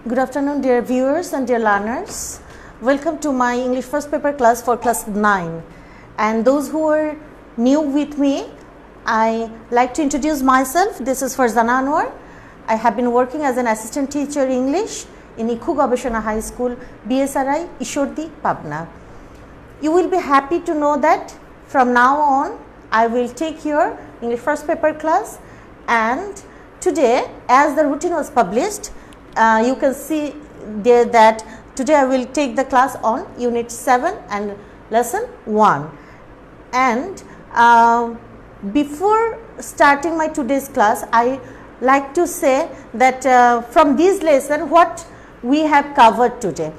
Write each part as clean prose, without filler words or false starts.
Good afternoon, dear viewers and dear learners. Welcome to my English first paper class for class 9. And those who are new with me, I like to introduce myself. This is Farzana Anwar. I have been working as an assistant teacher English in Ikhu Gabeshona High School, BSRI, Ishordi, Pabna. You will be happy to know that from now on, I will take your English first paper class, and today, as the routine was published, you can see there that today I will take the class on unit 7 and lesson 1. And before starting my today's class, I like to say that from this lesson what we have covered today.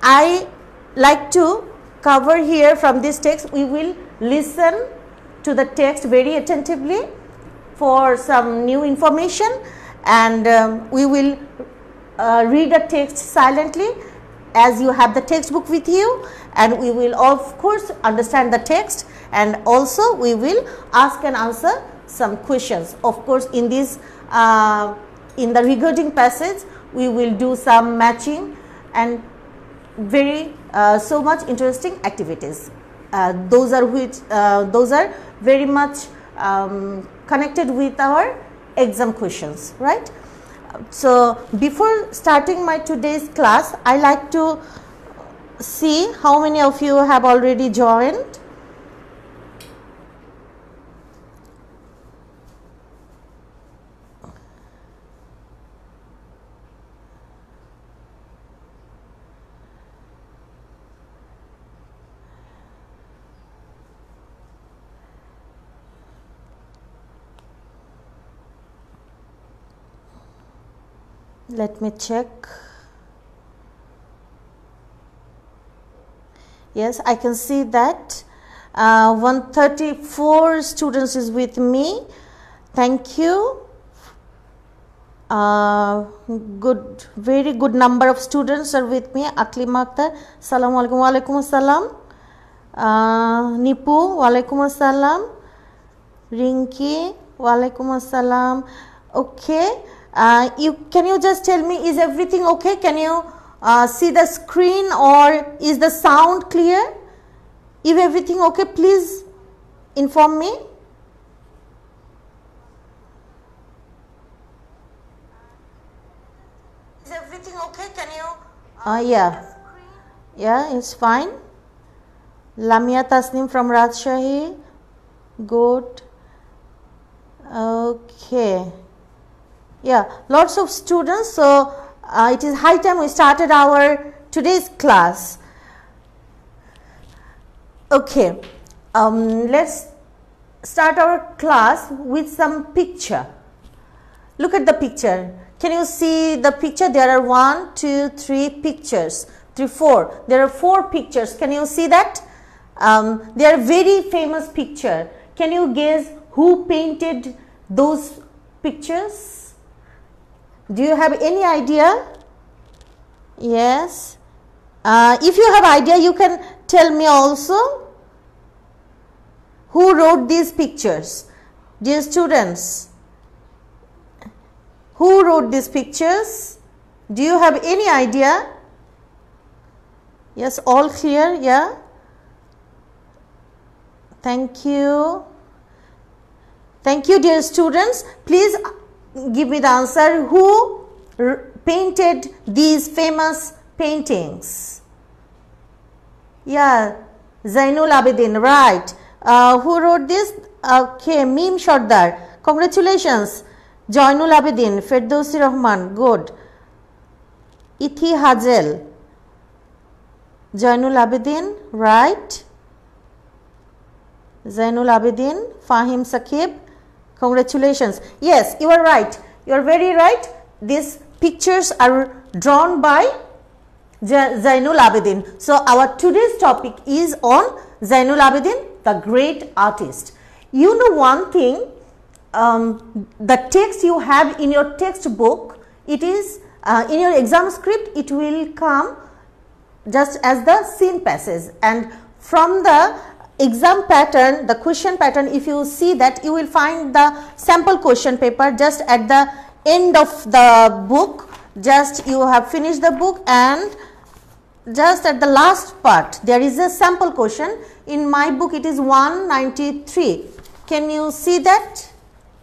I like to cover here from this text. We will listen to the text very attentively for some new information, and we will read the text silently as you have the textbook with you, and we will of course understand the text, and also we will ask and answer some questions. Of course, in this in the regarding passage we will do some matching and very so much interesting activities. Those are very much connected with our exam questions, right? So before starting my today's class, I like to see how many of you have already joined. Let me check. Yes, I can see that 134 students is with me. Thank you. Good, very good number of students are with me. Aklima Akhtar, Assalamu alaikum. Wa alaikum assalam. Nipu, wa alaikum assalam. Rinki, wa alaikum assalam. Okay. Can you just tell me, is everything okay? Can you see the screen, or is the sound clear? If everything okay, please inform me. Is everything okay? Can you yeah, it's fine. Lamia Tasnim from Rajshahi. Good. Okay. Yeah, lots of students, so it is high time we started our today's class. Okay, let's start our class with some picture. Look at the picture. Can you see the picture? There are 1, 2, 3 pictures, 3, 4. There are 4 pictures. Can you see that? They are very famous picture. Can you guess who painted those pictures? Do you have any idea? Yes. If you have idea, you can tell me also. Who wrote these pictures? Dear students, who wrote these pictures? Do you have any idea? Yes, all clear, yeah. Thank you. Thank you, dear students. Please give me the answer. Who painted these famous paintings? Yeah, Zainul Abidin, right. Who wrote this? Okay, Mim Sardar. Congratulations. Jainul Abidin, Ferdowsi Rahman, good. Ithi Hazel. Jainul Abidin, right. Zainul Abidin, Fahim Saqib. Congratulations. Yes, you are right. You are very right. These pictures are drawn by Zainul Abidin. So our today's topic is on Zainul Abidin, the great artist. You know one thing, the text you have in your textbook, it is in your exam script, it will come just as the scene passage, and from the exam pattern, the question pattern, if you see that, you will find the sample question paper just at the end of the book. just you have finished the book, and just at the last part there is a sample question. In my book it is 193. Can you see that?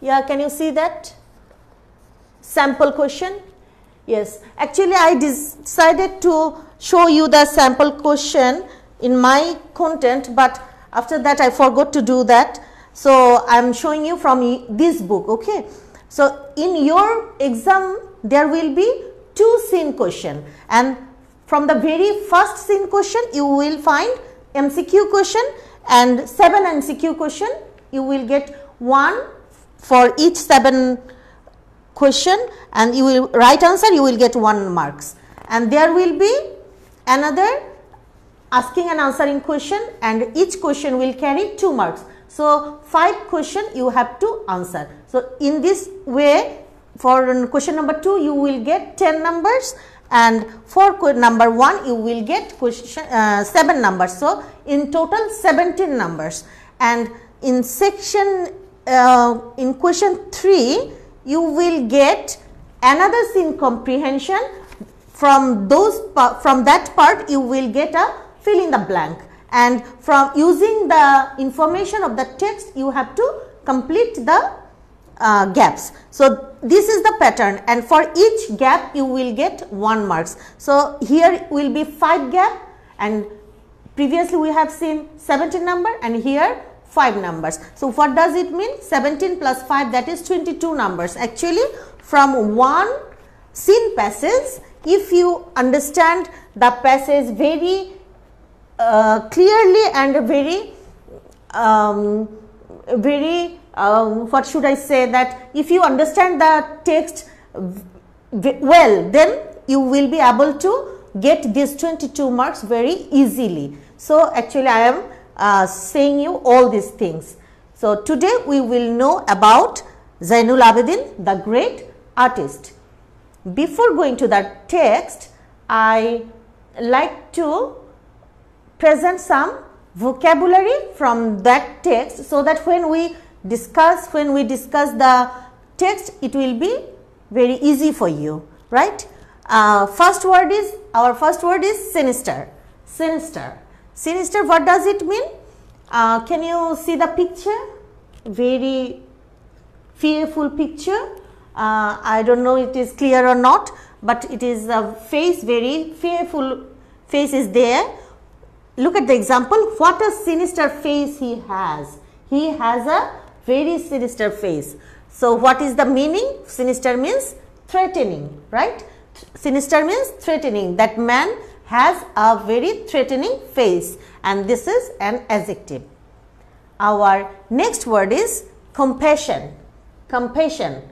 Yeah, can you see that sample question? Yes, actually I decided to show you the sample question in my content, but after that I forgot to do that. So I am showing you from this book. Okay, so in your exam there will be 2 scene question, and from the very first scene question you will find MCQ question and 7 MCQ question. You will get 1 for each 7 question, and you will right answer, you will get 1 marks, and there will be another asking and answering question, and each question will carry 2 marks. So 5 question you have to answer. So in this way, for question number 2 you will get 10 numbers, and for number 1 you will get question 7 numbers. So in total 17 numbers, and in section in question 3 you will get another scene comprehension. From that part you will get a fill in the blank, and from using the information of the text you have to complete the gaps. So this is the pattern, and for each gap you will get 1 marks. So here will be 5 gap, and previously we have seen 17 number, and here 5 numbers. So what does it mean? 17 plus 5, that is 22 numbers. Actually from one scene passage, if you understand the passage very clearly and very what should I say, that if you understand the text well, then you will be able to get these 22 marks very easily. So actually I am saying you all these things. So today we will know about Zainul Abidin, the great artist. Before going to the text, I like to present some vocabulary from that text, so that when we discuss the text, it will be very easy for you, right? Our first word is sinister. Sinister, what does it mean? Can you see the picture? Very fearful picture. I don't know it is clear or not, but it is a face, very fearful face is there. Look at the example. What a sinister face he has. He has a very sinister face. So what is the meaning? Sinister means threatening, right? Sinister means threatening. That man has a very threatening face, and this is an adjective. Our next word is compassion. Compassion,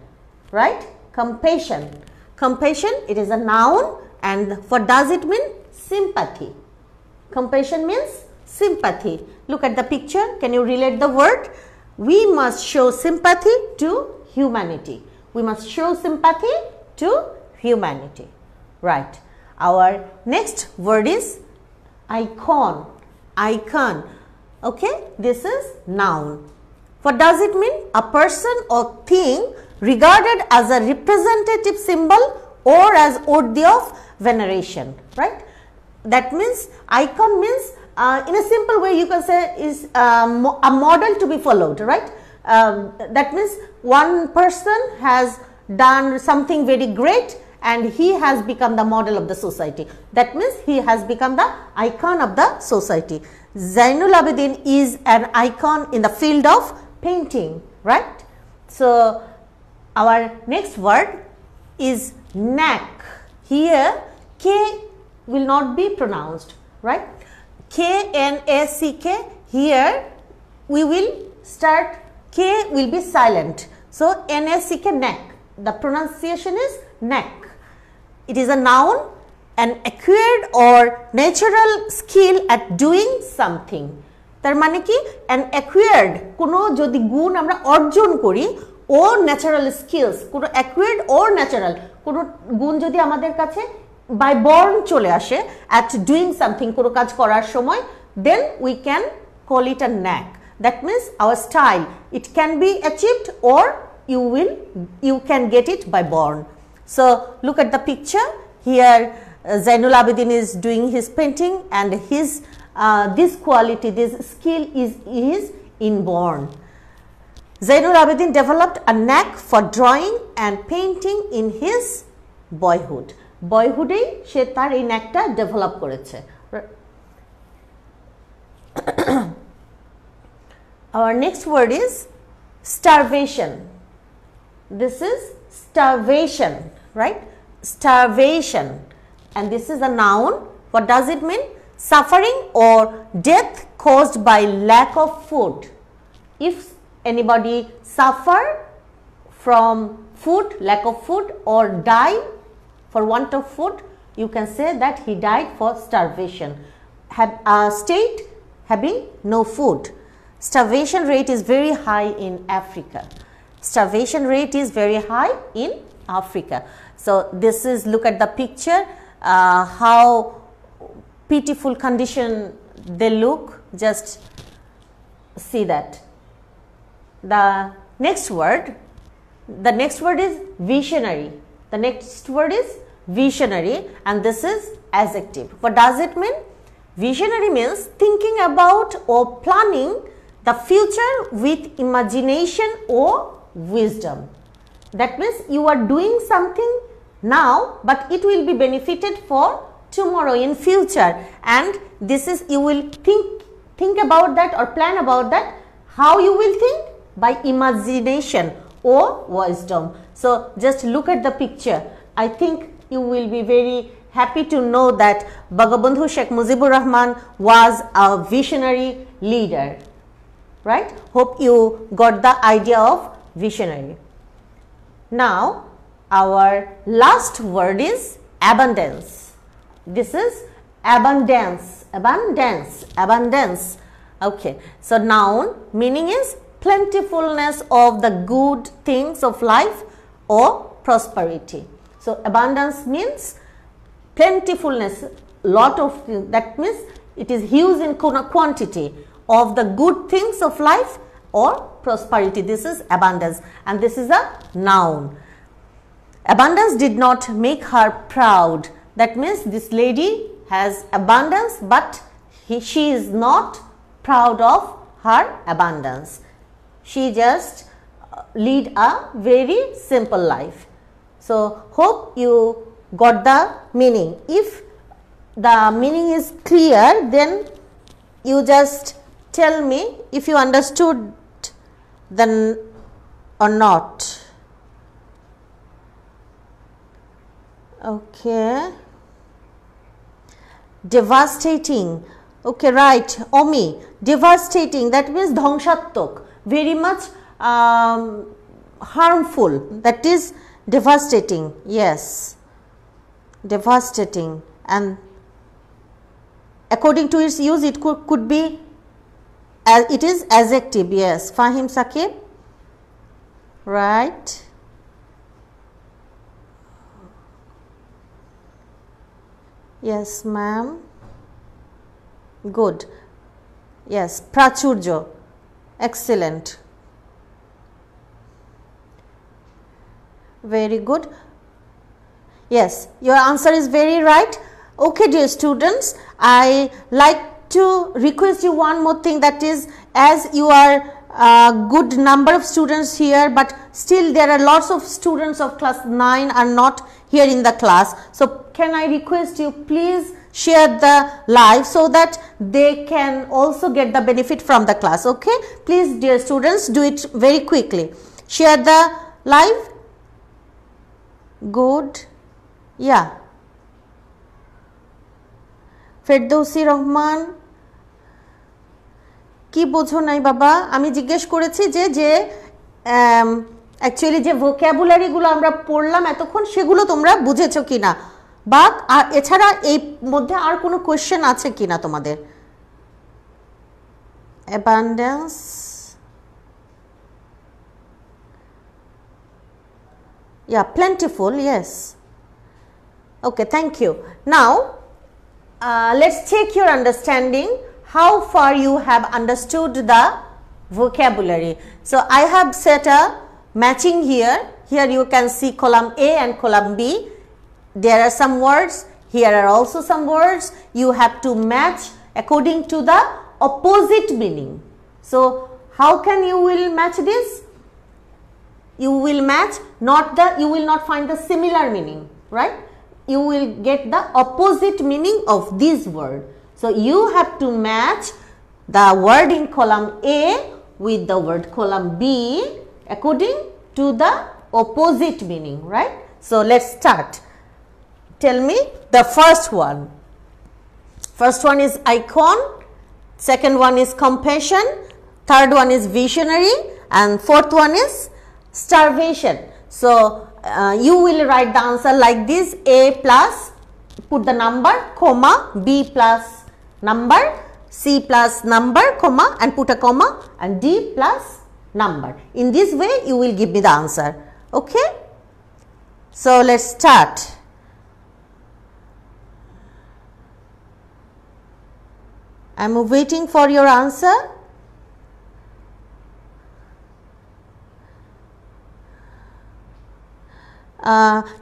right? Compassion. Compassion, it is a noun, and what does it mean? Sympathy. Compassion means sympathy. Look at the picture. Can you relate the word? We must show sympathy to humanity. We must show sympathy to humanity. Right. Our next word is icon. Icon. Okay. This is noun. What does it mean? A person or thing regarded as a representative symbol or as worthy of veneration. Right. That means icon means in a simple way you can say is a model to be followed, right? That means one person has done something very great and he has become the model of the society. That means he has become the icon of the society. Zainul Abidin is an icon in the field of painting, right? So our next word is knack. Here K will not be pronounced, right? K-N-A-C-K. Here we will start, K will be silent. So N-A-C-K, knack. The pronunciation is knack. It is a noun, an acquired or natural skill at doing something. তার মানে কি an acquired কোনো যদি গুণ আমরা অর্জন করি or natural skills, কোনো acquired or natural কোনো গুণ যদি আমাদের কাছে by born চলে আসে at doing something, কোনো কাজ করার সময়, then we can call it a knack. That means our style, it can be achieved or you can get it by born. So look at the picture here. Zainul Abidin is doing his painting, and his this quality, this skill is inborn. Zainul Abidin developed a knack for drawing and painting in his boyhood. Boyhood she tar ei knack ta develop koreche. Our next word is starvation. This is starvation, right? Starvation, and this is a noun. What does it mean? Suffering or death caused by lack of food. If anybody suffer from food, lack of food, or die for want of food, you can say that he died for starvation. Have a state having no food. Starvation rate is very high in Africa. Starvation rate is very high in Africa. So this is, look at the picture, how pitiful condition they look. Just see that. The next word is visionary. The next word is visionary, and this is adjective. What does it mean? Visionary means thinking about or planning the future with imagination or wisdom. That means you are doing something now, but it will be benefited for tomorrow in future, and this is, you will think about that or plan about that. How you will think? By imagination or wisdom. So just look at the picture. I think you will be very happy to know that Bangabandhu Sheikh Mujibur Rahman was a visionary leader, right? Hope you got the idea of visionary. Now our last word is abundance. This is abundance, abundance, abundance. Okay, so noun meaning is plentifulness of the good things of life or prosperity. So abundance means plentifulness, lot of, that means it is huge in quantity of the good things of life or prosperity. This is abundance, and this is a noun. Abundance did not make her proud. That means this lady has abundance, but she is not proud of her abundance. She just lead a very simple life. So hope you got the meaning. If the meaning is clear, then you just tell me if you understood then or not. Okay. Devastating. Okay, right. Omi. Devastating. That means dhangshattok. Very much harmful. That is devastating. Yes. Devastating. And according to its use, it could be, it is adjective. Yes. Fahim Saqib. Right. Yes, ma'am. Good. Yes, prachurjo. Excellent. Very good. Yes, your answer is very right. Okay, dear students, I like to request you one more thing, that is, as you are a good number of students here, but still there are lots of students of class 9 are not here in the class. So can I request you, please share the live so that they can also get the benefit from the class. Okay, please dear students, do it very quickly. Share the live. Good. Yeah. Ferdowsi Rahman, কি বোঝো নাই বাবা? আমি জিজ্ঞেস করেছি যে actually যে vocabulary গুলো আমরা পড়লাম এতক্ষণ, সেগুলো তোমরা বুঝেছো কিনা, বা আর এছাড়া এই মধ্যে আর কোনো কোশ্চেন আছে কিনা তোমাদের? Abundance, yeah, plentiful, yes. Okay, thank you. Now let's check your understanding, how far you have understood the vocabulary. So I have set a matching here. Here you can see column A and column B. There are some words. Here are also some words. You have to match according to the opposite meaning. So, how can you will match this? You will match you will not find the similar meaning, right? You will get the opposite meaning of this word. So, you have to match the word in column A with the word column B according to the opposite meaning, right? So, let us start. Tell me the first one. First one is icon, second one is compassion, third one is visionary, and fourth one is starvation. So, you will write the answer like this: A plus, put the number, comma, B plus number, C plus number, comma, and put a comma, and D plus number. In this way, you will give me the answer. Okay? So, let us start. I am waiting for your answer.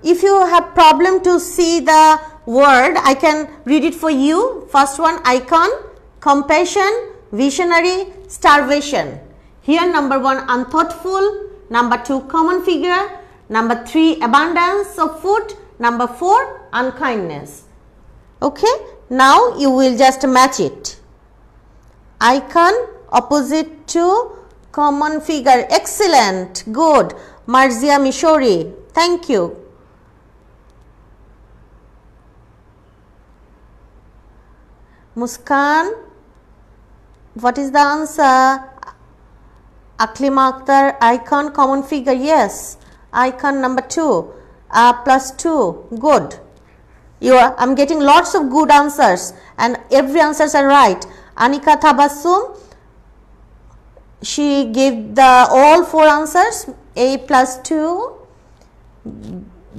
If you have problem to see the word, I can read it for you. First one, icon, compassion, visionary, starvation. Here number 1, unthoughtful, number 2, common figure, number 3, abundance of food, number 4, unkindness. Okay, now you will just match it. Icon opposite to common figure. Excellent, good. Marzia Mishori, thank you. Muskan, what is the answer? Aklima Akhtar, icon, common figure, yes. Icon number 2, plus 2, good. I am getting lots of good answers and every answers are right. Anika Tabassum, she gave the all 4 answers. A plus 2,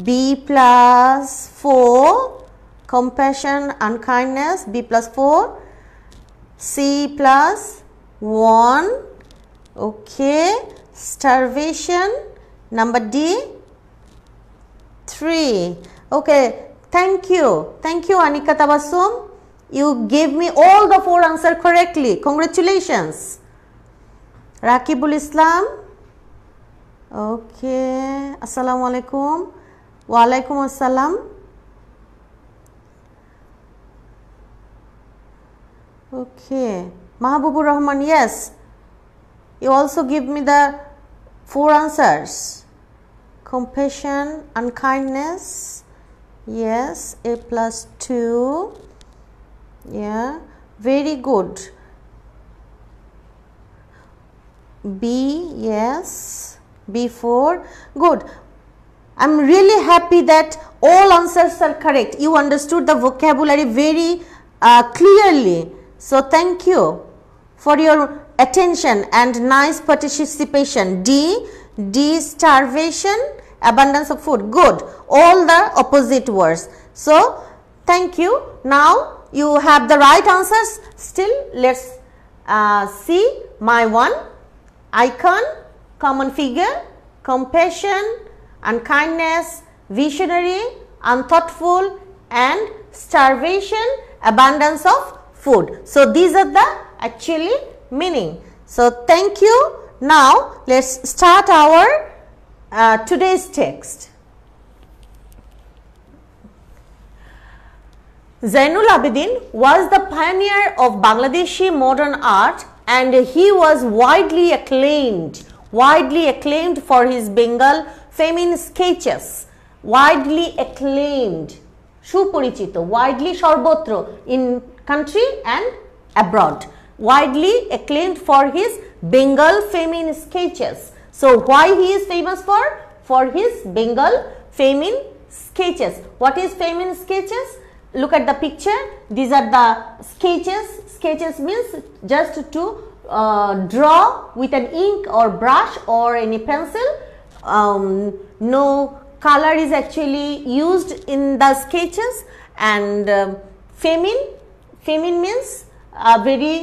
B plus 4, compassion, unkindness, B plus 4, C plus 1, okay, starvation, number D 3. Okay, thank you Anika Tabassum. You gave me all the 4 answers correctly. Congratulations. Rakibul Islam. Okay. Assalamu alaikum. Wa alaikum assalam. Okay. Mahabubur Rahman, yes. You also give me the 4 answers. Compassion, unkindness. Yes. A plus 2. Yeah, very good. B, yes. B4, good. I am really happy that all answers are correct. You understood the vocabulary very clearly. So, thank you for your attention and nice participation. D, starvation, abundance of food, good. All the opposite words. So, thank you. Now, you have the right answers. Still, let us see my one. Icon, common figure, compassion, unkindness, visionary, unthoughtful, and starvation, abundance of food. So, these are the actually meaning. So, thank you. Now, let us start our today's text. Zainul Abidin was the pioneer of Bangladeshi modern art and he was widely acclaimed for his Bengal feminine sketches. Widely acclaimed, সুপরিচিত, widely সর্বত্র, in country and abroad. Widely acclaimed for his Bengal feminine sketches. So, why he is famous for? For his Bengal feminine sketches. What is feminine sketches? Look at the picture. These are the sketches. Sketches means just to draw with an ink or brush or any pencil. No color is actually used in the sketches, and feminine means very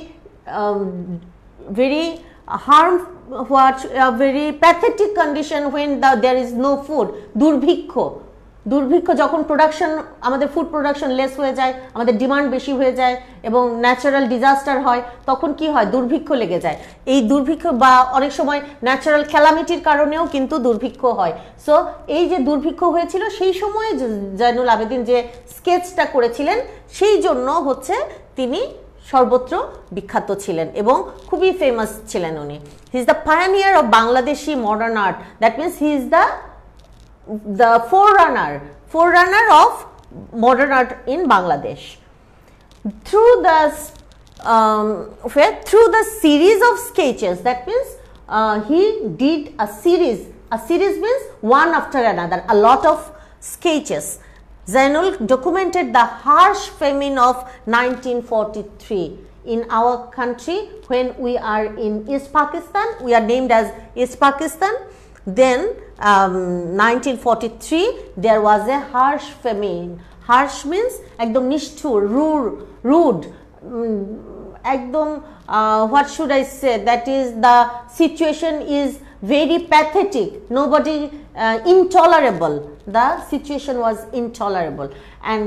a very pathetic condition when there is no food, দুর্ভিক্ষ যখন production আমাদের food production less হয়ে যায়, আমাদের demand বেশি হয়ে যায় এবং ন্যাচারাল ডিজাস্টার হয়, তখন কি হয়, দুর্ভিক্ষ লেগে যায়। এই দুর্ভিক্ষ বা অনেক সময় ন্যাচারাল ক্যালামিটির কারণেও কিন্তু দুর্ভিক্ষ হয়। সো এই যে দুর্ভিক্ষ হয়েছিল সেই সময়ে জয়নুল আবেদিন যে স্কেচটা করেছিলেন, সেই জন্য হচ্ছে তিনি সর্বত্র বিখ্যাত ছিলেন এবং খুবই ফেমাস ছিলেন উনি। He is the pioneer of Bangladeshi modern art, that means he is the forerunner of modern art in Bangladesh. Through the series of sketches, that means he did a series. A series means one after another, a lot of sketches. Zainul documented the harsh famine of 1943 in our country. When we are in East Pakistan, we are named as East Pakistan. Then 1943 there was a harsh famine. Harsh means ekdom nishthur, rude, ekdom what should I say, that is the situation is very pathetic, nobody intolerable, the situation was intolerable and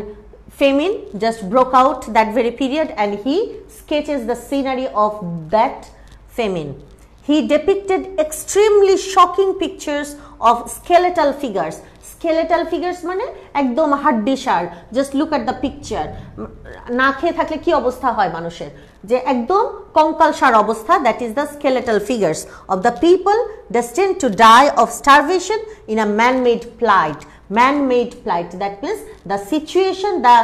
famine just broke out that very period, and he sketches the scenery of that famine. He depicted extremely shocking pictures of skeletal figures. Skeletal figures মানে একদম হাড্ডিসার। Just look at the picture. না খেয়ে থাকলে কি অবস্থা হয় মানুষের, যে একদম কঙ্কালসার অবস্থা, that is the skeletal figures of the people destined to die of starvation in a man-made plight. Man-made plight, that means the situation, the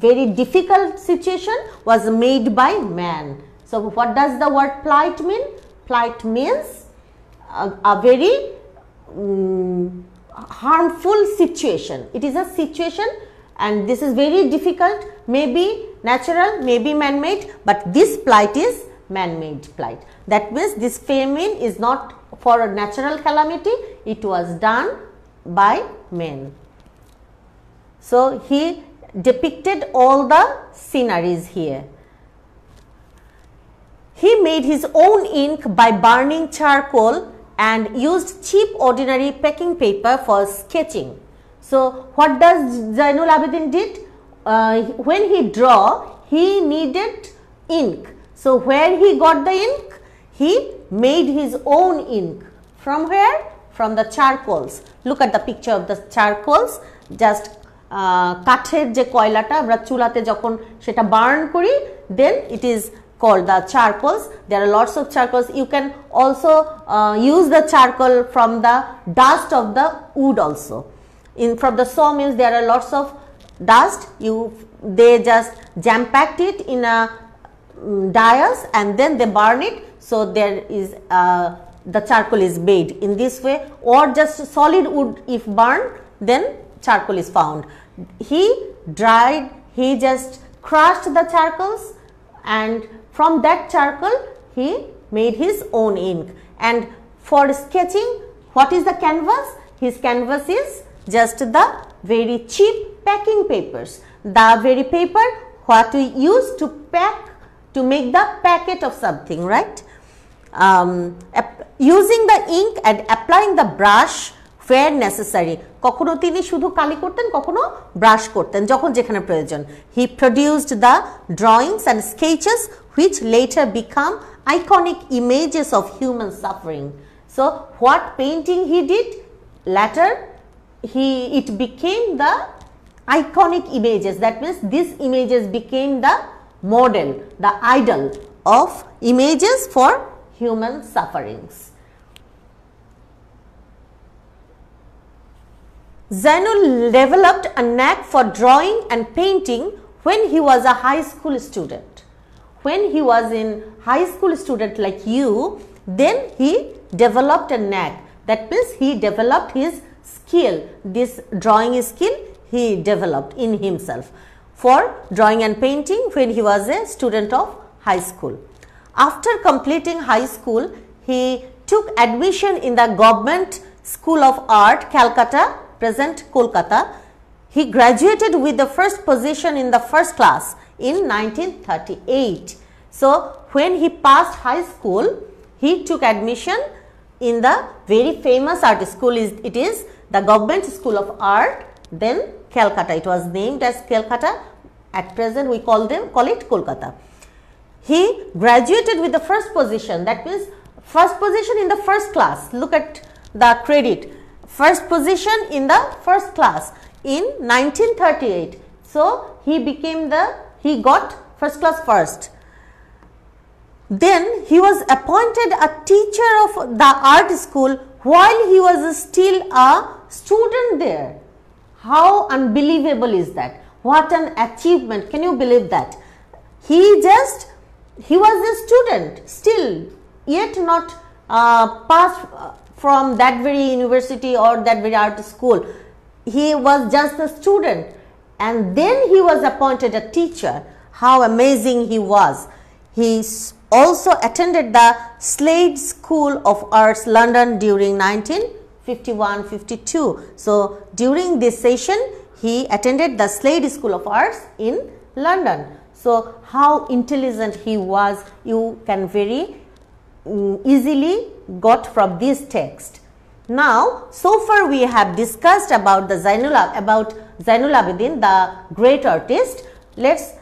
very difficult situation was made by man. So what does the word plight mean? Plight means a very harmful situation. It is a situation and this is very difficult, maybe natural, maybe man-made, but this plight is man-made plight. That means this famine is not for a natural calamity, it was done by men. So he depicted all the sceneries here. He made his own ink by burning charcoal and used cheap ordinary packing paper for sketching. So what does Zainul Abidin did? When he draw, he needed ink. So where he got the ink? He made his own ink. From where? From the charcoals. Look at the picture of the charcoals. Just কাঠের যে কয়লাটা আমরা চুলাতে যখন সেটা burn করি, then it is called the charcoals. There are lots of charcoals. You can also use the charcoal from the dust of the wood also. From the sawmills there are lots of dust. They just jam packed it in a dais and then they burn it. So there is the charcoal is made in this way, or just solid wood if burned, then charcoal is found. He dried, he just crushed the charcoals, and from that charcoal he made his own ink. And for sketching, what is the canvas? His canvas is just the very cheap packing papers, the very paper what we use to pack, to make the packet of something, right? Using the ink and applying the brush where necessary. কখনো তিনি শুধু কালি করতেন, কখনো brush করতেন, যখন যেখানে প্রয়োজন। He produced the drawings and sketches which later become iconic images of human suffering. So what painting he did, later it became the iconic images. That means these images became the model, the idol of images for human sufferings. Zainul developed a knack for drawing and painting when he was a high school student. When he was in high school student like you, then he developed a knack. That means he developed his skill, this drawing skill he developed in himself for drawing and painting when he was a student of high school. After completing high school, he took admission in the Government School of Art, Calcutta, present Kolkata. He graduated with the first position in the first class in 1938. So when he passed high school, he took admission in the very famous art school. It is the Government School of Art, then Calcutta. It was named as Calcutta. At present we call it Kolkata. He graduated with the first position, that means first position in the first class. Look at the credit, first position in the first class in 1938. So he got first class first. Then he was appointed a teacher of the art school while he was still a student there. How unbelievable is that? What an achievement. Can you believe that? He was a student still, yet not passed from that very university or that very art school. He was just a student, and then he was appointed a teacher. How amazing he was. He also attended the Slade School of Arts, London during 1951-52. So, during this session, he attended the Slade School of Arts in London. So, how intelligent he was, you can very easily got from this text. Now, so far we have discussed about Zainul Abidin, the great artist. Let's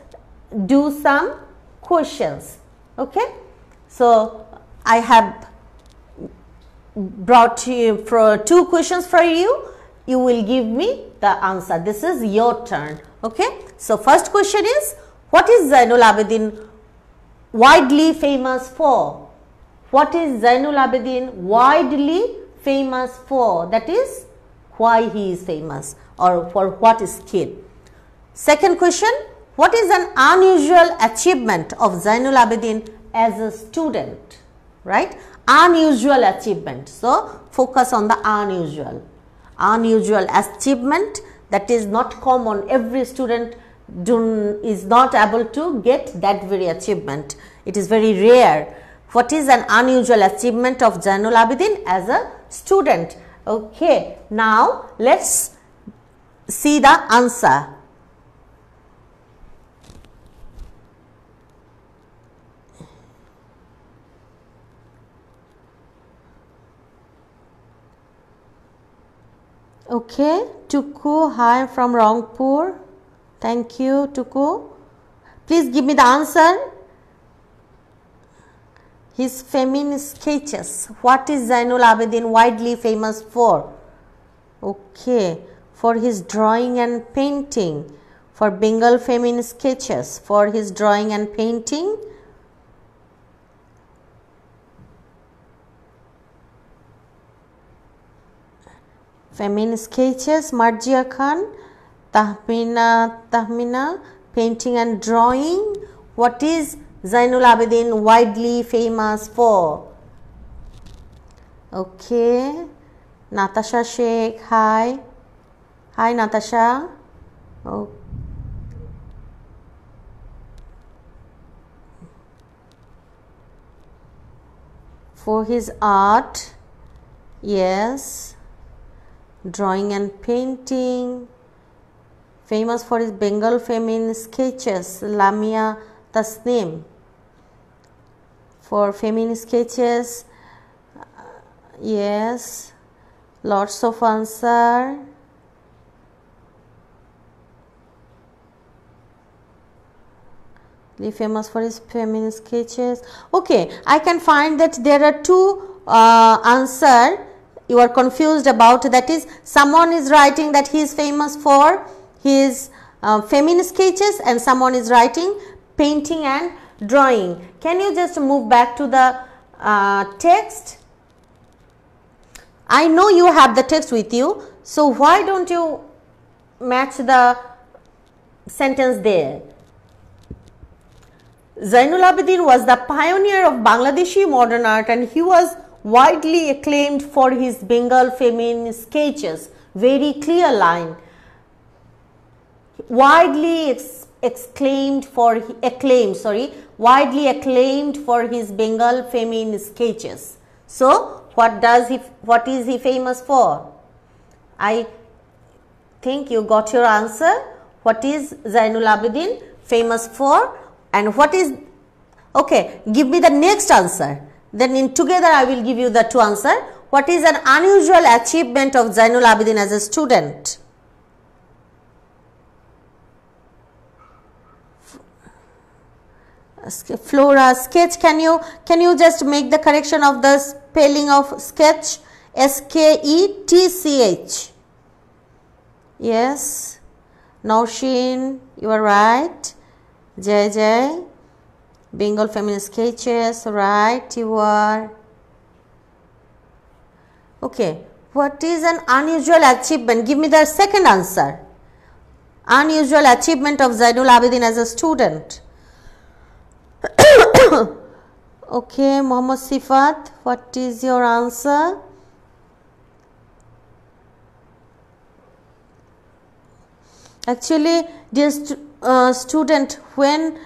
do some questions. Okay. So, I have brought you for 2 questions for you. You will give me the answer. This is your turn. Okay. So, first question is, what is Zainul Abidin widely famous for? What is Zainul Abidin widely famous for? That is, why he is famous or for what skill. Second question, what is an unusual achievement of Zainul Abidin as a student? Right? Unusual achievement. So, focus on the unusual. Unusual achievement that is not common. Every student is not able to get that very achievement. It is very rare. What is an unusual achievement of Zainul Abidin as a student? Okay. Now, let's see the answer. Okay, Tuku, hi from Rangpur. Thank you, Tuku. Please give me the answer. His feminist sketches. What is Zainul Abidin widely famous for? Okay, for his drawing and painting. For Bengal feminist sketches. For his drawing and painting. Feminist sketches, Marjia Khan, Tahmina, painting and drawing. What is Zainul Abidin widely famous for? Okay, Natasha Sheikh, hi. Hi Natasha. Oh. For his art, yes. Drawing and painting, famous for his Bengal feminist sketches, Lamia Tasnim. For feminist sketches, yes, lots of answer. Famous for his feminist sketches. Okay, I can find that there are 2 answers. You are confused about, that is, someone is writing that he is famous for his feminist sketches and someone is writing painting and drawing. Can you just move back to the text? I know you have the text with you, so why don't you match the sentence there? Zainul Abidin was the pioneer of Bangladeshi modern art and he was widely acclaimed for his Bengal feminist sketches. Very clear line. Widely acclaimed for his Bengal feminist sketches. So, what is he famous for? I think you got your answer. What is Zainul Abidin famous for? And what is, okay, give me the next answer. then in together I will give you the two answer. What is an unusual achievement of Zainul Abidin as a student? Flora, sketch, can you just make the correction of the spelling of sketch? S-K-E-T-C-H. Yes, Naushin, you are right. JJ, Bengal Feminist Sketches, right, you are. Okay, what is an unusual achievement? Give me the second answer. Unusual achievement of Zainul Abidin as a student. Okay, Mohammad Sifat, what is your answer? Actually, dear student, when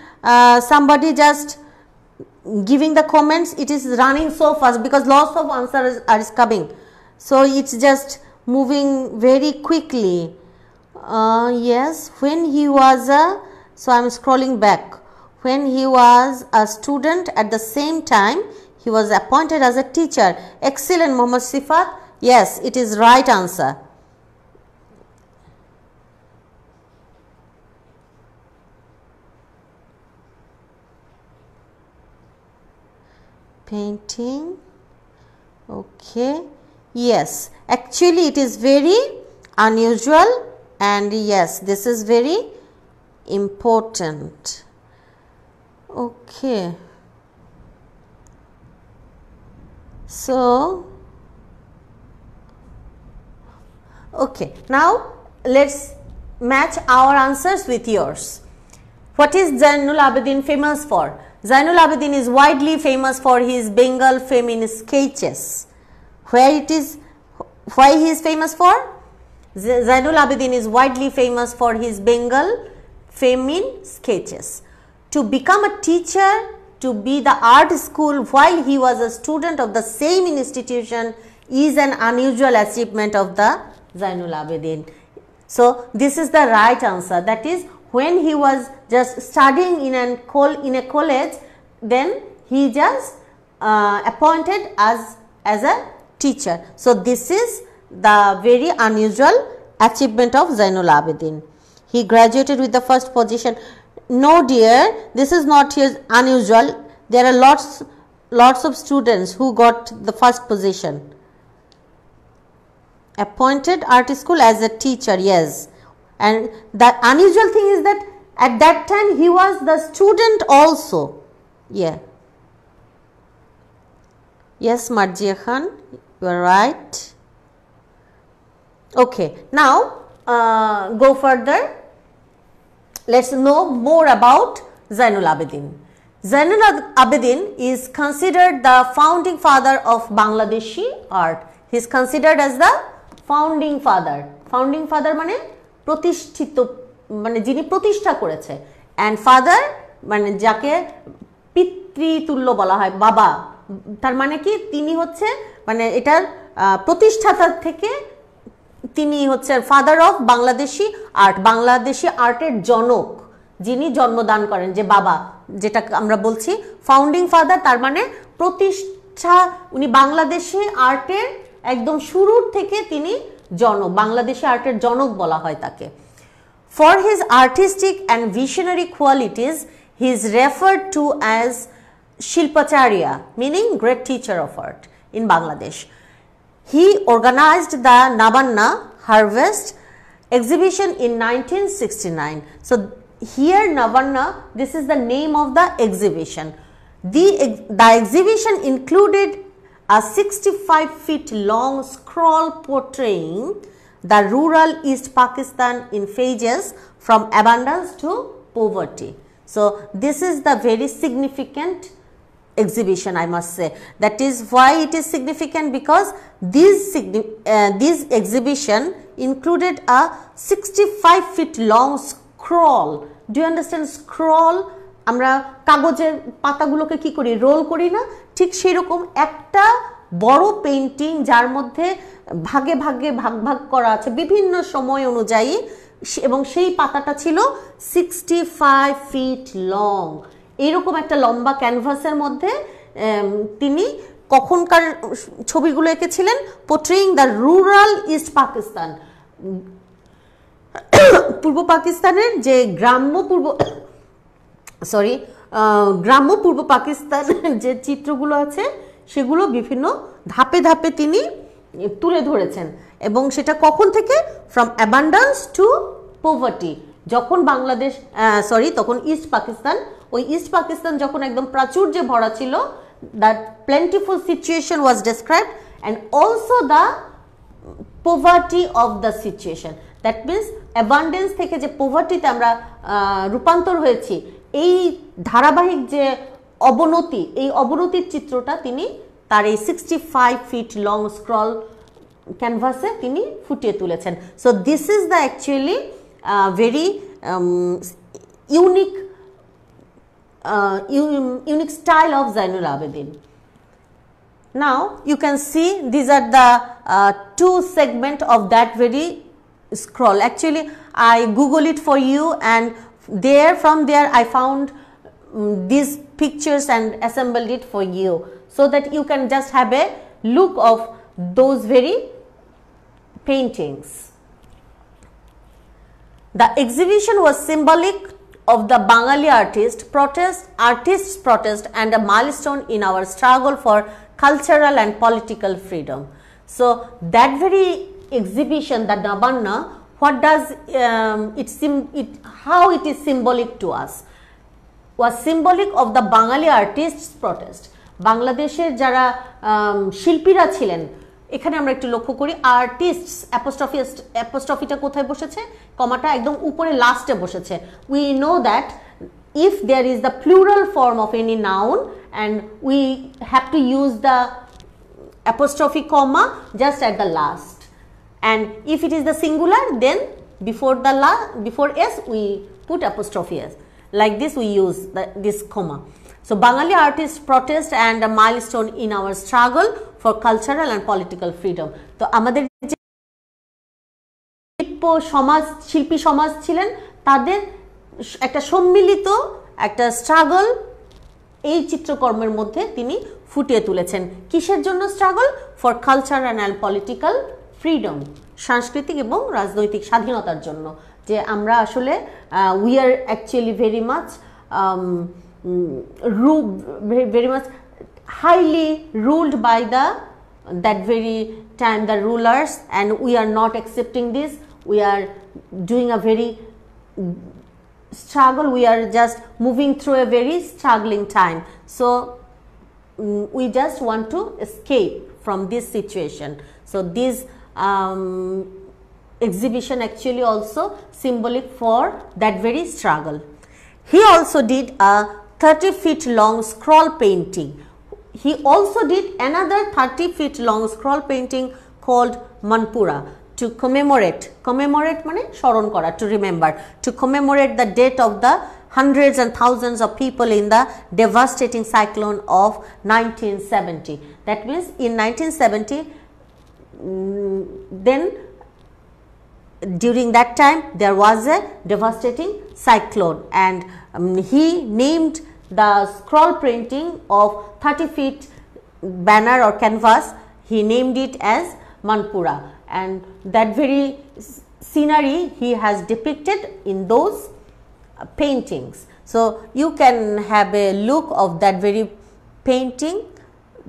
somebody just giving the comments, it is running so fast because lots of answers are coming. So, it's just moving very quickly. Yes, when he was so I am scrolling back. When he was a student, at the same time he was appointed as a teacher. Excellent, Mohammad Sifat. Yes, it is right answer. Painting. Okay. Yes, actually it is very unusual, and yes, this is very important. Okay, so okay, now let's match our answers with yours. What is Zainul Abidin famous for? Zainul Abidin is widely famous for his Bengal feminist sketches. Why he is famous for? Zainul Abidin is widely famous for his Bengal feminine sketches. To become a teacher, to be the art school while he was a student of the same institution is an unusual achievement of the Zainul Abidin. So, this is the right answer, that is when he was just studying in a college, then he just appointed as a teacher. So, this is the very unusual achievement of Zainul Abidin. He graduated with the first position. No dear, this is not his unusual. There are lots of students who got the first position. Appointed art school as a teacher, yes. And the unusual thing is that at that time he was the student also. Yeah. Yes, Marjia Khan, you are right. Okay, now go further. Let's know more about Zainul Abidin. Zainul Abidin is considered the founding father of Bangladeshi art. He is considered as the founding father. Founding father মানে প্রতিষ্ঠিত, মানে যিনি প্রতিষ্ঠা করেছে, and father মানে যাকে পিতৃতুল্য বলা হয়, বাবা, তার মানে কি তিনি হচ্ছে মানে এটার প্রতিষ্ঠাতা থেকে তিনি হচ্ছে father of Bangladeshi art, Bangladeshi আর্টের জনক, যিনি জন্মদান করেন, যে বাবা, যেটা আমরা বলছি ফাউন্ডিং ফাদার, তার মানে প্রতিষ্ঠা, উনি বাংলাদেশি আর্টের একদম শুরুর থেকে তিনি জনক, বাংলাদেশি আর্টের জনক বলা হয় তাকে। For his artistic and visionary qualities he is referred to as Shilpacharya, meaning great teacher of art in Bangladesh. He organized the Nabanna Harvest exhibition in 1969. So, here Nabanna, this is the name of the exhibition. The exhibition included a 65 feet long scroll portraying the rural East Pakistan in phases from abundance to poverty. So, this is the very significant exhibition, I must say. That is why it is significant, because this exhibition included a 65 feet long scroll. Do you understand scroll? আমরা কাগজের পাতাগুলোকে কি করি, role করি না, ঠিক সেই রকম একটা বড় পেইন্টিং যার মধ্যে ভাগে ভাগে ভাগ ভাগ করা আছে বিভিন্ন সময় অনুযায়ী, এবং সেই পাতাটা ছিল 65 ফিট লং। এরকম একটা লম্বা ক্যানভাসের মধ্যে তিনি কখনকার ছবিগুলো এঁকেছিলেন, পোট্রেইং দ্য রুরাল ইস্ট পাকিস্তান, পূর্ব পাকিস্তানের যে গ্রাম্য পূর্ব পাকিস্তানের যে চিত্রগুলো আছে সেগুলো বিভিন্ন ধাপে ধাপে তিনি তুলে ধরেছেন। এবং সেটা কখন থেকে, ফ্রম অ্যাবান্ডান্স টু পভার্টি, যখন বাংলাদেশ তখন ইস্ট পাকিস্তান, ওই ইস্ট পাকিস্তান যখন একদম প্রাচুর্যে ভরা ছিল, that plentiful situation was described, and also the poverty of the situation. That means abundance থেকে যে povertyতে আমরা রূপান্তর হয়েছি, এই ধারাবাহিক যে অবনতি, এই অবনতির চিত্রটা তিনি তার এই 65 feet long scroll ক্যানভাসে তিনি ফুটিয়ে তুলেছেন। So this is the actually very unique style of Zainul Abidin. Now you can see these are the two segment of that very scroll. Actually I google it for you, and from there I found these pictures and assembled it for you, so that you can just have a look of those very paintings. The exhibition was symbolic of the Bengali artists' protest and a milestone in our struggle for cultural and political freedom. So that very exhibition, the Nabanna, what does how it is symbolic to us, was symbolic of the Bengali artists' protest. বাংলাদেশের যারা শিল্পীরা ছিলেন, এখানে আমরা একটু লক্ষ্য করি artists অ্যাপোস্ট্রফিটা কোথায় বসেছে, কমাটা একদম উপরে লাস্টে বসেছে। We know that if there is the plural form of any noun and we have to use the apostrophe comma just at the last, and if it is the singular then before s we put apostrophe s. Like this we use this comma. So Bengali artists protest and a milestone in our struggle for cultural and political freedom. তো আমাদের যে শিল্পী সমাজ ছিলেন, তাদের একটা সম্মিলিত একটা স্ট্রাগল এই চিত্রকর্মের মধ্যে তিনি ফুটিয়ে তুলেছেন। কিসের জন্য struggle? For culture and political freedom, সাংস্কৃতিক এবং রাজনৈতিক স্বাধীনতার জন্য। যে আমরা আসলে we are actually very much highly ruled by that very time the rulers, and we are not accepting this. We are doing a very struggle, we are just moving through a very struggling time. So we just want to escape from this situation. So this exhibition actually also symbolic for that very struggle. He also did a 30 feet long scroll painting. He also did another 30 feet long scroll painting called Manpura to commemorate মানে স্মরণ করা, to remember, to commemorate the death of the hundreds and thousands of people in the devastating cyclone of 1970. That means in 1970, then during that time there was a devastating cyclone, and he named the scroll painting of 30 feet banner or canvas, he named it as Manpura, and that very scenery he has depicted in those paintings. So you can have a look of that very painting,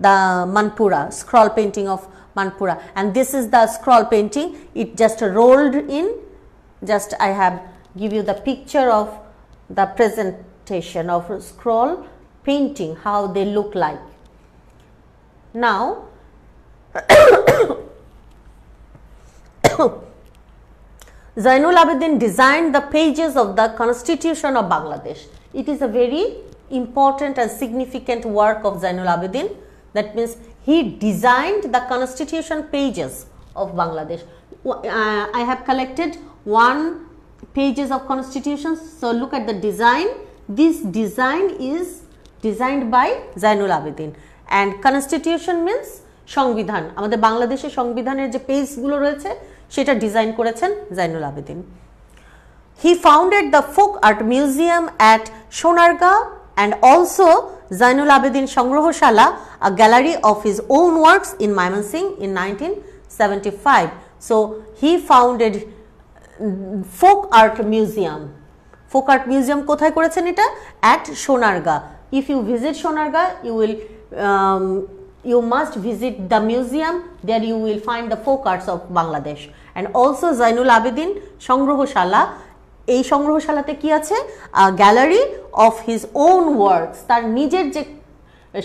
the Manpura, scroll painting of Manpura, and this is the scroll painting. It just rolled in, just I have give you the picture of the presentation of scroll painting, how they look like. Now Zainul Abidin designed the pages of the Constitution of Bangladesh. It is a very important and significant work of Zainul Abidin. That means he designed the constitution pages of Bangladesh. I have collected 1 pages of constitutions. So look at the design. This design is designed by Zainul Abidin, and constitution means সংবিধান। আমাদের বাংলাদেশের সংবিধানের যে পেজগুলো রয়েছে সেটা design করেছেন Zainul Abedin. He founded the Folk Art Museum at Sonargaon and also Zainul Abidin Sangrohoshala, a gallery of his own works in Mymensingh in 1975. So he founded Folk Art Museum. Folk Art Museum kothay korechen eta? At Sonargaon. If you visit Sonargaon, you must visit the museum. There you will find the folk arts of Bangladesh. And also Zainul Abidin Sangrohoshala. এই সংগ্রহশালাতে কি আছে? A gallery of his own works. তার নিজের যে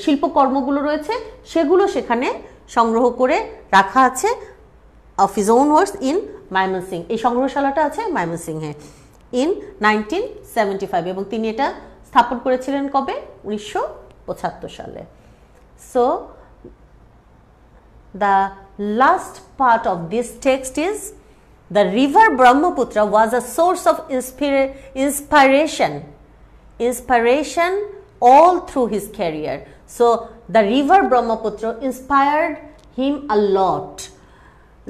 শিল্পকর্মগুলো রয়েছে সেগুলো সেখানে সংগ্রহ করে রাখা আছে of his own works in Mymensingh. এই সংগ্রহশালাটা আছে ময়মনসিংহে in 1975 এবং তিনি এটা স্থাপন করেছিলেন কবে? 1975 সালে. So the last part of this text is the river Brahmaputra was a source of inspiration all through his career. So the river Brahmaputra inspired him a lot.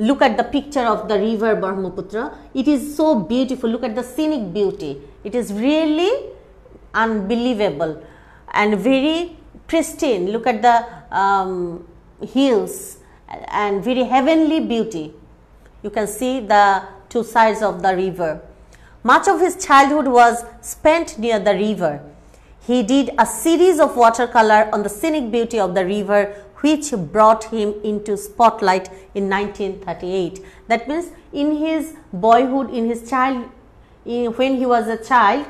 Look at the picture of the river Brahmaputra. It is so beautiful. Look at the scenic beauty. It is really unbelievable and very pristine. Look at the hills and very heavenly beauty. You can see the two sides of the river. Much of his childhood was spent near the river. He did a series of watercolor on the scenic beauty of the river, which brought him into spotlight in 1938. That means in his boyhood, when he was a child,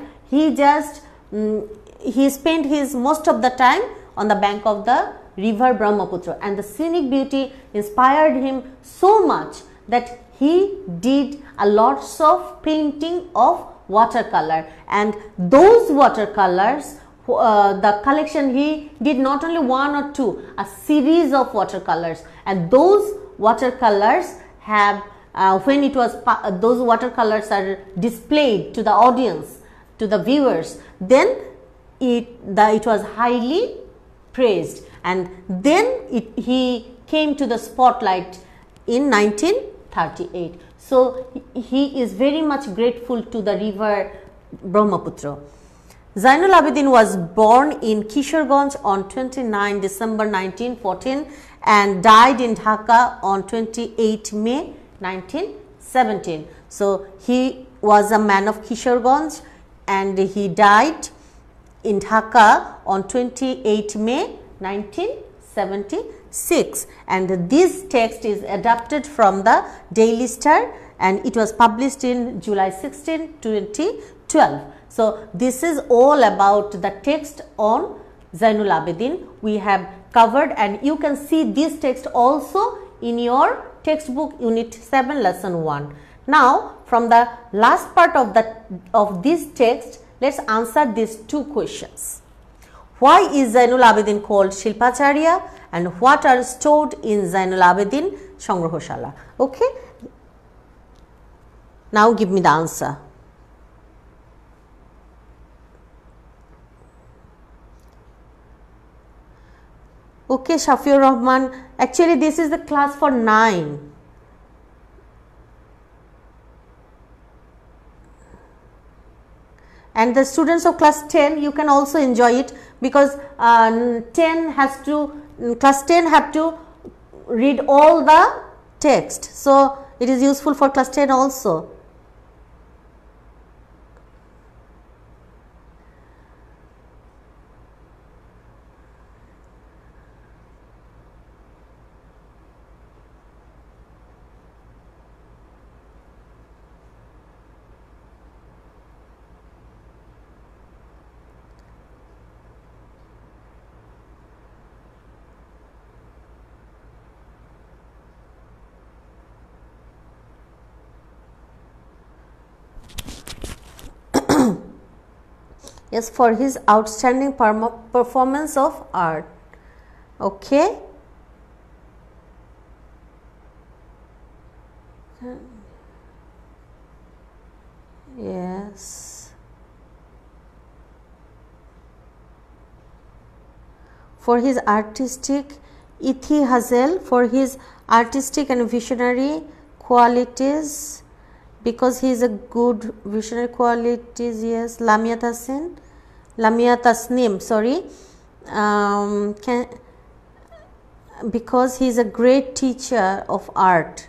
he spent his most of the time on the bank of the river Brahmaputra, and the scenic beauty inspired him so much that he did a lots of painting of watercolor, and those watercolors, the collection, he did not only one or two, a series of watercolors, and those watercolors have when those watercolors are displayed to the audience, to the viewers, then it was highly praised, and then he came to the spotlight in 1938. So he is very much grateful to the river Brahmaputra. Zainul Abidin was born in Kishoreganj on 29 December 1914 and died in Dhaka on 28 May 1917. So he was a man of Kishoreganj and he died in Dhaka on 28 May 1976, and this text is adapted from the Daily Star and it was published in July 16, 2012. So this is all about the text on Zainul Abidin we have covered, and you can see this text also in your textbook unit 7 lesson 1. Now from the last part of this text, let's answer these two questions. Why is Zainul Abidin called Shilpacharya, and what are stored in Zainul Abidin Sangrohoshala? Okay, now give me the answer. Okay, Shafiur Rahman, actually this is the class for 9. And the students of class 10, you can also enjoy it, because class 10 have to read all the text. So it is useful for class 10 also. Yes, for his outstanding performance of art. Okay. Yes. For his artistic, Ithi Hazel, for his artistic and visionary qualities, because he is a good visionary qualities. Yes, Lamia Tasnim, sorry, because he is a great teacher of art,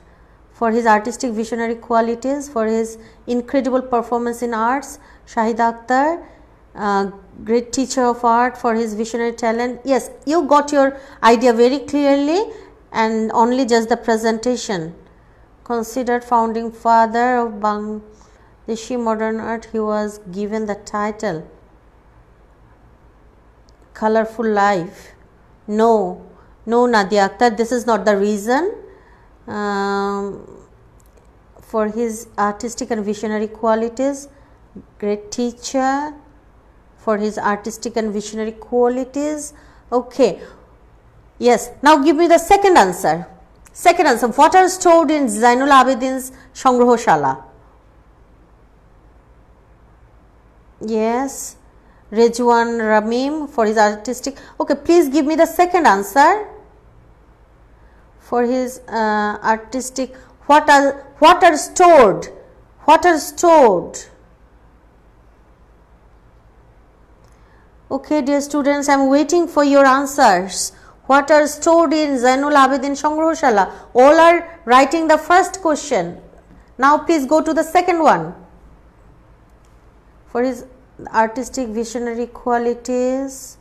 for his artistic visionary qualities, for his incredible performance in arts. Shahida Akhtar, great teacher of art, for his visionary talent. Yes, you got your idea very clearly, and only just the presentation. Considered founding father of Bangladeshi modern art, he was given the title Colorful Life. No, Nadia Akhtar, this is not the reason. For his artistic and visionary qualities, great teacher, for his artistic and visionary qualities. Okay, yes, now give me the second answer. Second answer, what are stored in Zainul Abidin's Sangrohshala? Yes, Rejwan Ramim, for his artistic. Okay, please give me the second answer. For his artistic, what are stored? What are stored? Okay, dear students, I am waiting for your answers. What are stored in Zainul Abidin Sangrohshala? All are writing the first question. Now please go to the second one. For his artistic visionary qualities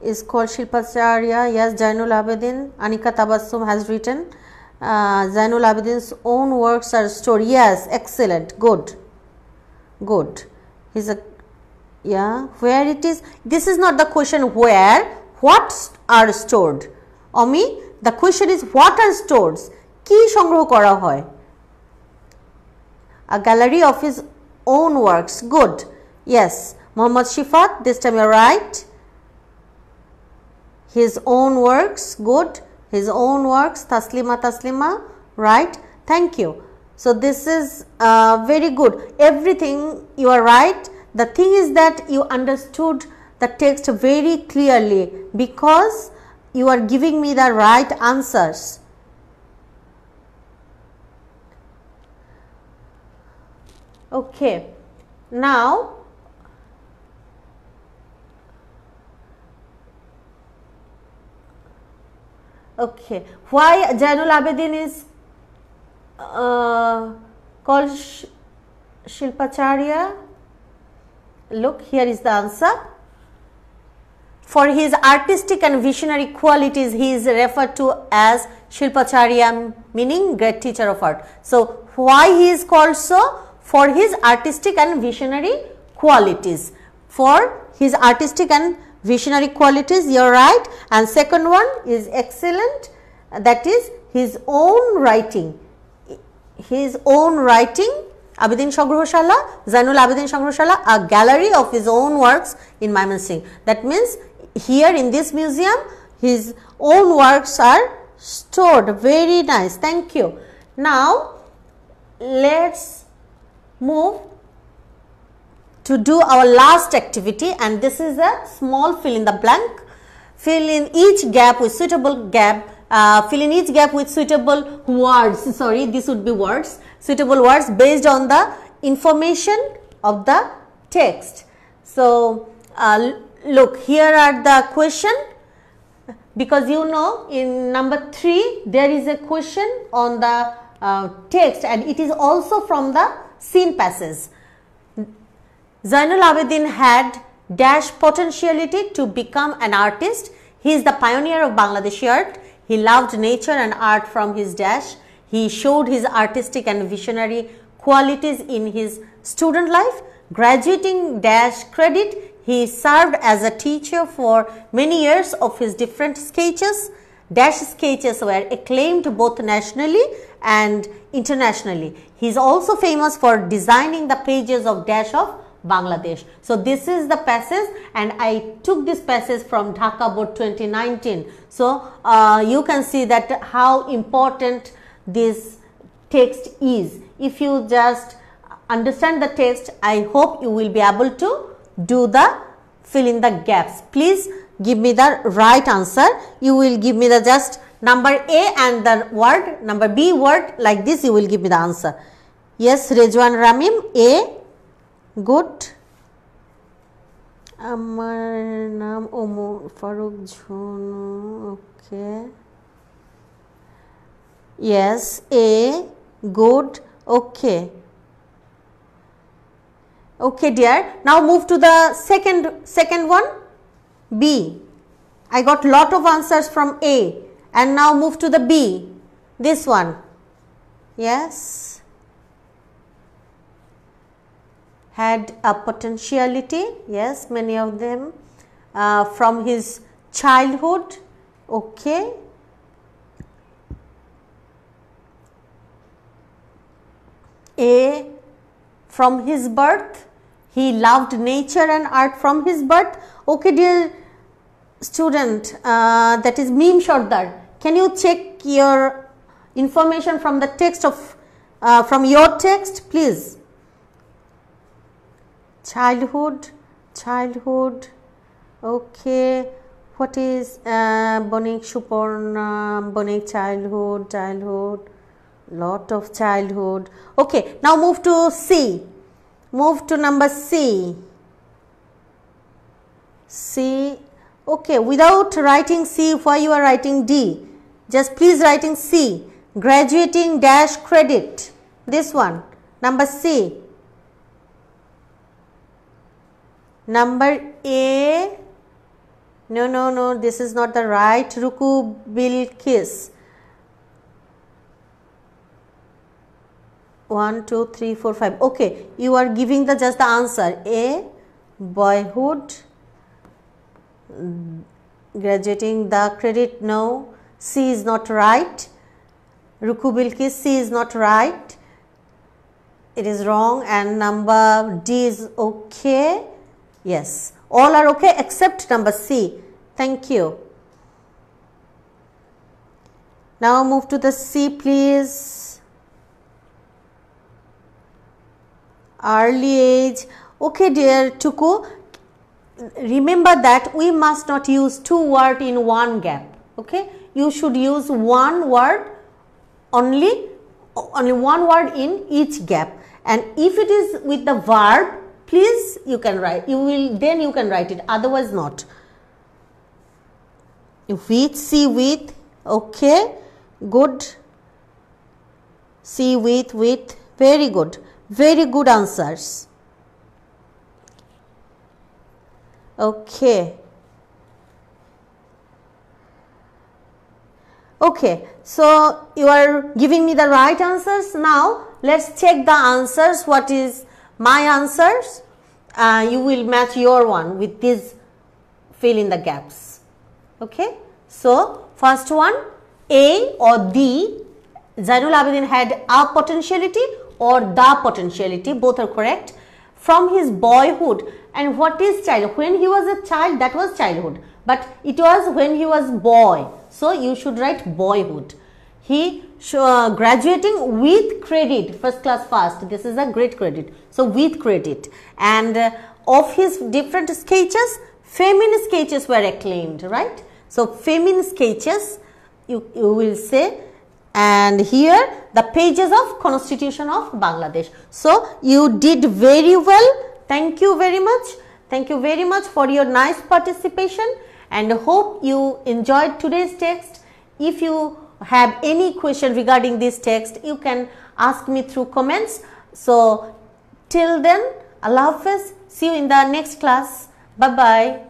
is called Shilpacharya. Yes, Zainul Abidin. Anika Tabassum has written. Zainul Abidin's own works are stored. Yes, excellent. Good. He's a, yeah, where it is. This is not the question where. What are stored? Ami, the question is what are stored? Ki সংগ্রহ করা হয়? A gallery of his own works. Good. Yes, Muhammad Shifat, this time you are right. His own works. Good. His own works. Taslima, right. Thank you. So this is very good. Everything you are right. The thing is that you understood the text very clearly because you are giving me the right answers. Okay. Now, okay, why Zainul Abidin is called Shilpacharya? Look, here is the answer. For his artistic and visionary qualities, he is referred to as Shilpacharya, meaning great teacher of art. So, why he is called so? For his artistic and visionary qualities. For his artistic and visionary qualities, you are right. And second one is excellent, that is his own writing. His own writing, Abidin Sangrohshala, Zainul Abidin Sangrohshala, a gallery of his own works in Mymensingh. That means here in this museum, his own works are stored. Very nice. Thank you. Now, let's move to do our last activity, and this is a small fill in the blank. Fill in each gap with suitable gap. Fill in each gap with suitable words. Sorry, this would be words. Suitable words based on the information of the text. So, look, here are the question, because you know in number 3 there is a question on the text, and it is also from the scene passage. Zainul Abidin had dash potentiality to become an artist. He is the pioneer of Bangladeshi art. He loved nature and art from his dash. He showed his artistic and visionary qualities in his student life. Graduating dash credit, he served as a teacher for many years of his different sketches. Dash sketches were acclaimed both nationally and internationally. He is also famous for designing the pages of Dash of Bangladesh. So, this is the passage, and I took this passage from Dhaka Board 2019. So, you can see that how important this text is. If you just understand the text, I hope you will be able to do the fill in the gaps. Please give me the right answer. You will give me the just number A and the word, number B word, like this you will give me the answer. Yes, Rejwan Ramim, A. Good. আমার নাম Omar Faruk Jhunu okay yes A good okay okay dear now move to the second one B I got lot of answers from A and now move to the B this one yes had a potentiality yes many of them from his childhood okay A from his birth he loved nature and art from his birth okay dear student that is Mim Sardar can you check your information from the text of from your text please childhood okay what is Bonik Suporna Bonik childhood lot of childhood okay now move to C move to number C okay without writing C why you are writing D just please writing C graduating dash credit this one number C number A no this is not the right Ruku Bilkis 1 2 3 4 5 okay you are giving the just the answer A boyhood graduating the credit no C is not right Ruku Bilkis C is not right it is wrong and number D is okay yes all are okay except number C thank you now move to the C please early age okay dear Tuku remember that we must not use two words in one gap okay you should use one word only one word in each gap and if it is with the verb please you can write then you can write it otherwise not with see with okay good see with very good answers okay okay so you are giving me the right answers now let's check the answers what is my answers you will match your one with this fill in the gaps okay so first one A or D Zainul Abidin had a potentiality or the potentiality both are correct from his boyhood and what is childhood when he was a child that was childhood but it was when he was boy so you should write boyhood he graduating with credit first class first this is a great credit so with credit and of his different sketches feminine sketches were acclaimed right so feminine sketches you will say and here the pages of Constitution of Bangladesh so you did very well thank you very much for your nice participation and hope you enjoyed today's text if you have any question regarding this text you can ask me through comments so till then Allah Hafiz see you in the next class bye bye